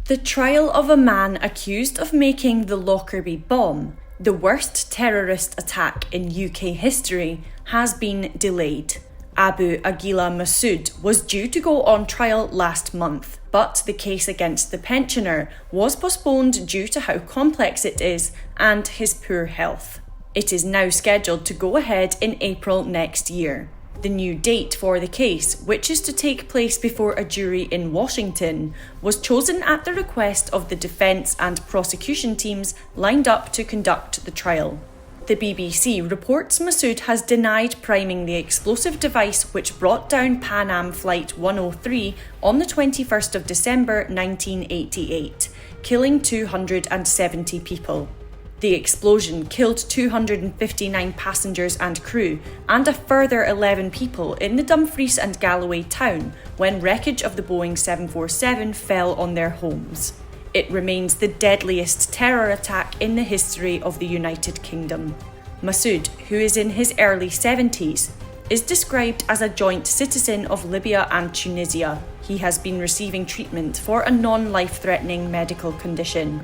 The trial of a man accused of making the Lockerbie bomb, the worst terrorist attack in UK history, has been delayed. Abu Agila Mas'ud was due to go on trial last month, but the case against the pensioner was postponed due to how complex it is and his poor health. It is now scheduled to go ahead in April next year. The new date for the case, which is to take place before a jury in Washington, was chosen at the request of the defence and prosecution teams lined up to conduct the trial. The BBC reports Masud has denied priming the explosive device which brought down Pan Am Flight 103 on the 21st of December 1988, killing 270 people. The explosion killed 259 passengers and crew, and a further 11 people in the Dumfries and Galloway town when wreckage of the Boeing 747 fell on their homes. It remains the deadliest terror attack in the history of the United Kingdom. Masud, who is in his early 70s, is described as a joint citizen of Libya and Tunisia. He has been receiving treatment for a non-life-threatening medical condition.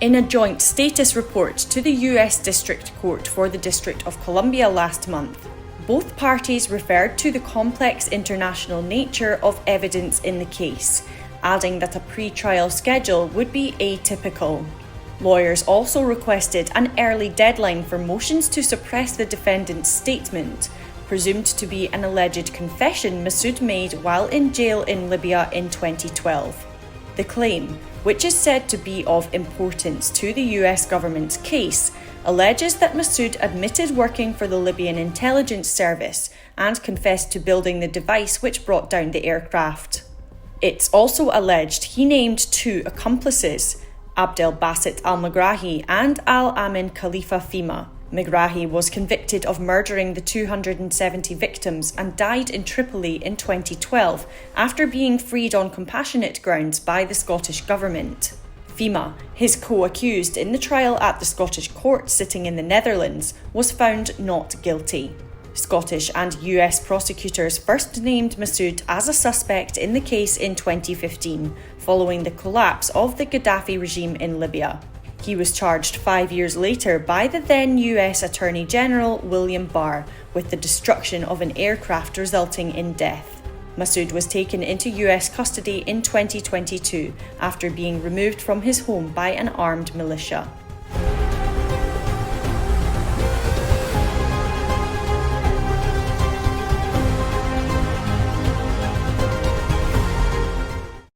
In a joint status report to the US District Court for the District of Columbia last month, both parties referred to the complex international nature of evidence in the case, adding that a pre-trial schedule would be atypical. Lawyers also requested an early deadline for motions to suppress the defendant's statement, presumed to be an alleged confession Masud made while in jail in Libya in 2012. The claim, which is said to be of importance to the US government's case, alleges that Masud admitted working for the Libyan intelligence service and confessed to building the device which brought down the aircraft. It's also alleged he named two accomplices, Abdel Basit al-Megrahi and Al-Amin Khalifa Fima. Megrahi was convicted of murdering the 270 victims and died in Tripoli in 2012 after being freed on compassionate grounds by the Scottish Government. Fima, his co-accused in the trial at the Scottish court sitting in the Netherlands, was found not guilty. Scottish and US prosecutors first named Masud as a suspect in the case in 2015, following the collapse of the Gaddafi regime in Libya. He was charged 5 years later by the then US Attorney General William Barr with the destruction of an aircraft resulting in death. Masud was taken into US custody in 2022 after being removed from his home by an armed militia.